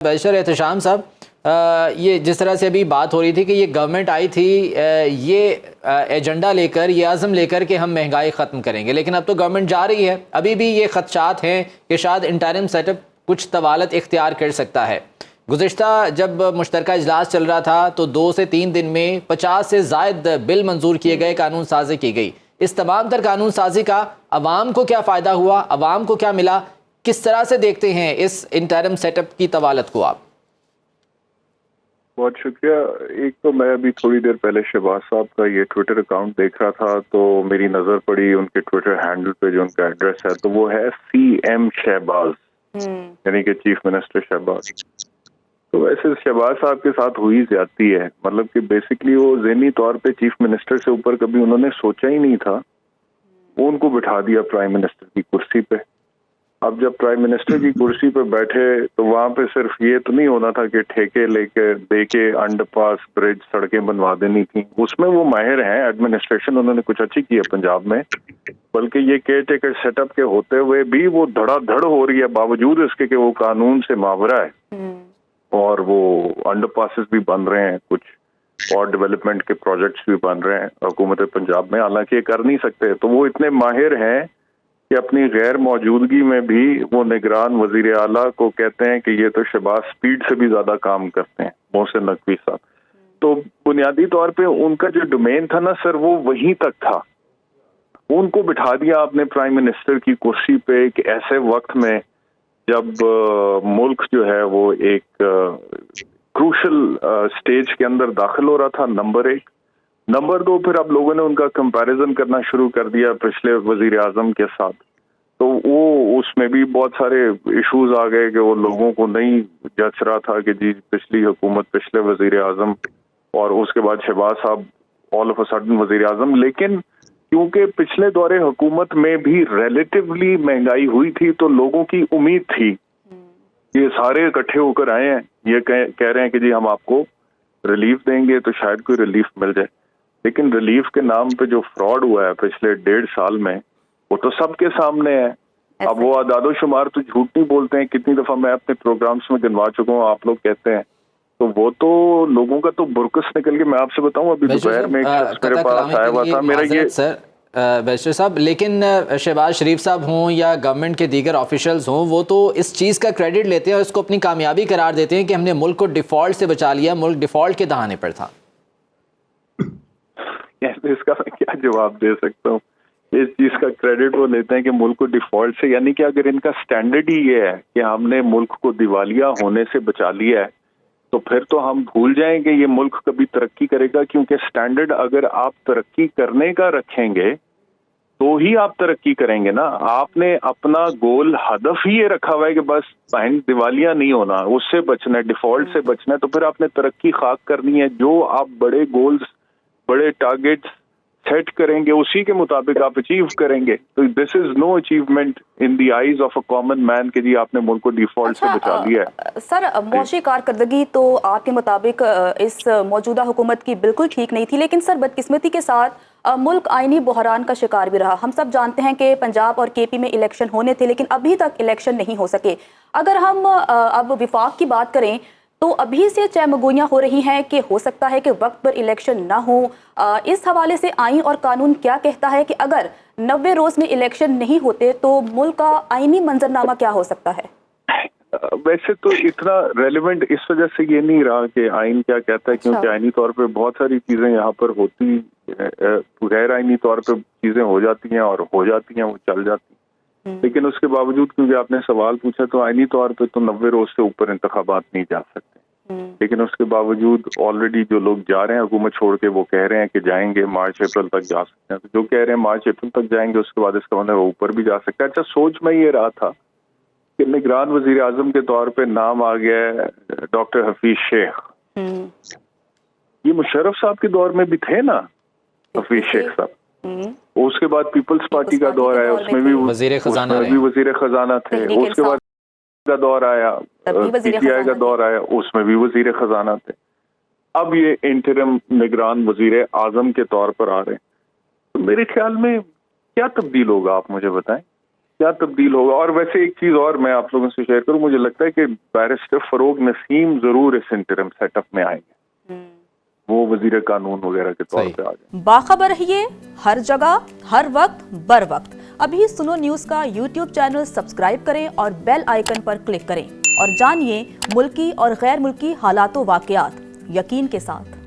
Barrister Ehtesham साहब, ये जिस तरह से अभी बात हो रही थी कि ये गवर्नमेंट आई थी ये एजेंडा लेकर, ये आज़म लेकर कि हम महंगाई ख़त्म करेंगे, लेकिन अब तो गवर्नमेंट जा रही है। अभी भी ये खदशात हैं कि शायद इंटरिम सेटअप कुछ तवालत इख्तियार कर सकता है। गुज़िश्ता जब मुश्तरका इजलास चल रहा था तो 2 से 3 दिन में 50 से ज़ायद बिल मंजूर किए गए, कानून साजी की गई। इस तमाम तर कानून साजी का अवाम को क्या फ़ायदा हुआ, अवाम को क्या मिला, किस तरह से देखते हैं इस इंटरिम सेटअप की तवालत को आप? बहुत शुक्रिया। एक तो मैं अभी थोड़ी देर पहले शहबाज साहब का ये ट्विटर अकाउंट देख रहा था तो मेरी नजर पड़ी उनके ट्विटर हैंडल पे जो उनका एड्रेस है, तो वो है CM शहबाज, यानी कि चीफ मिनिस्टर शहबाज। तो वैसे शहबाज साहब के साथ हुई ज्यादती है, मतलब कि बेसिकली वो ज़हनी तौर पे चीफ मिनिस्टर से ऊपर कभी उन्होंने सोचा ही नहीं था। वो उनको बिठा दिया प्राइम मिनिस्टर की कुर्सी पे। अब जब प्राइम मिनिस्टर की कुर्सी पे बैठे तो वहां पे सिर्फ ये तो नहीं होना था कि ठेके लेके देके अंडरपास, ब्रिज, सड़कें बनवा देनी थी। उसमें वो माहिर हैं, एडमिनिस्ट्रेशन उन्होंने कुछ अच्छी की है पंजाब में, बल्कि ये केयर टेकर सेटअप के होते हुए भी वो धड़ाधड़ हो रही है, बावजूद इसके कि वो कानून से मावरा है और वो अंडरपासेस भी बन रहे हैं, कुछ और डेवलपमेंट के प्रोजेक्ट्स भी बन रहे हैं हुकूमत पंजाब में, हालांकि ये कर नहीं सकते। तो वो इतने माहिर हैं कि अपनी गैर मौजूदगी में भी वो निगरान वजीर आला को कहते हैं कि ये तो शहबाज स्पीड से भी ज्यादा काम करते हैं, मोहसिन नकवी साहब। तो बुनियादी तौर पे उनका जो डोमेन था ना सर, वो वहीं तक था। उनको बिठा दिया आपने प्राइम मिनिस्टर की कुर्सी पे एक ऐसे वक्त में जब मुल्क जो है वो एक क्रूशल स्टेज के अंदर दाखिल हो रहा था, नंबर 1। नंबर 2, फिर अब लोगों ने उनका कंपैरिजन करना शुरू कर दिया पिछले वजीर आजम के साथ। तो वो उसमें भी बहुत सारे इश्यूज आ गए कि वो लोगों को नहीं जच रहा था कि जी पिछली हुकूमत, पिछले वजीर आजम और उसके बाद शहबाज साहब ऑल ऑफ अ सडन वजीर आजम। लेकिन क्योंकि पिछले दौरे हुकूमत में भी रिलेटिवली महंगाई हुई थी तो लोगों की उम्मीद थी, ये सारे इकट्ठे होकर आए हैं, ये कह रहे हैं कि जी हम आपको रिलीफ देंगे तो शायद कोई रिलीफ मिल जाए। लेकिन रिलीफ के नाम पे जो फ्रॉड हुआ है पिछले 1.5 साल में, वो तो सबके सामने है। अब वो आदादो शुमार तो झूठ नहीं बोलते हैं, कितनी दफा मैं अपने प्रोग्राम्स में गिनवा चुका हूँ, आप लोग कहते हैं। तो वो तो लोगों का तो बुरकस निकल के, मैं आपसे बताऊं अभी दोपहर में एक शख्स मेरे पास आया हुआ था, मेरा ये बैरिस्टर साहब, लेकिन शहबाज शरीफ साहब हों या गवर्नमेंट के दीगर ऑफिशियल्स हों, वो तो इस चीज़ का क्रेडिट लेते हैं और इसको अपनी कामयाबी करार देते हैं कि हमने मुल्क को डिफॉल्ट से बचा लिया, मुल्क डिफॉल्ट के दहाने पर था। इसका मैं क्या जवाब दे सकता हूँ? इस चीज का क्रेडिट वो लेते हैं कि मुल्क को डिफॉल्ट से, यानी कि अगर इनका स्टैंडर्ड ही ये है कि हमने मुल्क को दिवालिया होने से बचा लिया है, तो फिर तो हम भूल जाएंगे ये मुल्क कभी तरक्की करेगा। क्योंकि स्टैंडर्ड अगर आप तरक्की करने का रखेंगे तो ही आप तरक्की करेंगे ना। आपने अपना गोल, हदफ ही ये रखा हुआ है कि बस दिवालिया नहीं होना, उससे बचना है, डिफॉल्ट से बचना है, तो फिर आपने तरक्की खाक करनी है। जो आप बड़े गोल्स, बड़े टारगेट्स सेट करेंगे उसी के मुताबिक आप अचीव करेंगे। तो this is know achievement in the eyes of a common man कि जी आपने मुल्क को डिफॉल्ट से बचा लिया है। सर, मौशी कारकर्दगी तो आपके मुताबिक इस मौजूदा हुकूमत की बिल्कुल ठीक नहीं थी, लेकिन सर बदकिस्मती के साथ मुल्क आईनी बहरान का शिकार भी रहा। हम सब जानते हैं कि पंजाब और KP में इलेक्शन होने थे, लेकिन अभी तक इलेक्शन नहीं हो सके। अगर हम अब विफाक की बात करें तो अभी से चहमगोइयाँ हो रही हैं कि हो सकता है कि वक्त पर इलेक्शन ना हो। इस हवाले से आईन और कानून क्या कहता है कि अगर 90 रोज में इलेक्शन नहीं होते तो मुल्क का आईनी मंजरनामा क्या हो सकता है? वैसे तो इतना रेलेवेंट इस वजह से ये नहीं रहा कि आइन क्या कहता है, क्योंकि आइनी तौर पे बहुत सारी चीजें यहाँ पर होती, गैर आइनी तौर पे चीजें हो जाती हैं और हो जाती हैं, वो चल जाती हैं। लेकिन उसके बावजूद क्योंकि आपने सवाल पूछा, तो आइनी तौर पे तो 90 रोज से ऊपर इंतखाबात नहीं जा सकते। लेकिन उसके बावजूद ऑलरेडी जो लोग जा रहे हैं हुकूमत छोड़ के, वो कह रहे हैं कि जाएंगे, मार्च अप्रैल तक जा सकते हैं। तो जो कह रहे हैं मार्च अप्रैल तक जाएंगे, उसके बाद इसका मतलब ऊपर भी जा सकता है। अच्छा, सोच में ये रहा था कि निगरान वजीर आजम के तौर पे नाम आ गया डॉक्टर हफीज शेख। ये मुशर्रफ साहब के दौर में भी थे ना हफीज शेख साहब। उसके बाद पीपल्स पार्टी का दौर आया, उसमें भी वजीर खजाना थे। उसके बाद का दौर आया, PTI का दौर आया, उसमें भी वजीर खजाना थे। अब ये इंटरिम निगरान वजीर आजम के तौर पर आ रहे हैं। तो मेरे ख्याल में क्या तब्दील होगा, आप मुझे बताएं। کیا تبدیل ہوگا. اور ویسے ایک چیز اور میں آپ لوگوں سے شیئر کروں, مجھے لگتا ہے کہ بیرسٹر فروغ نسیم ضرور اس انٹرم سیٹ اپ میں آئیں گے, وہ وزیر قانون وغیرہ کے طور پہ آ جائیں. باخبر رہیے ہر جگہ ہر وقت بر وقت. ابھی سنو نیوز کا یوٹیوب چینل سبسکرائب کریں اور بیل آئیکن پر کلک کریں اور جانیے ملکی اور غیر ملکی حالات و واقعات یقین کے ساتھ.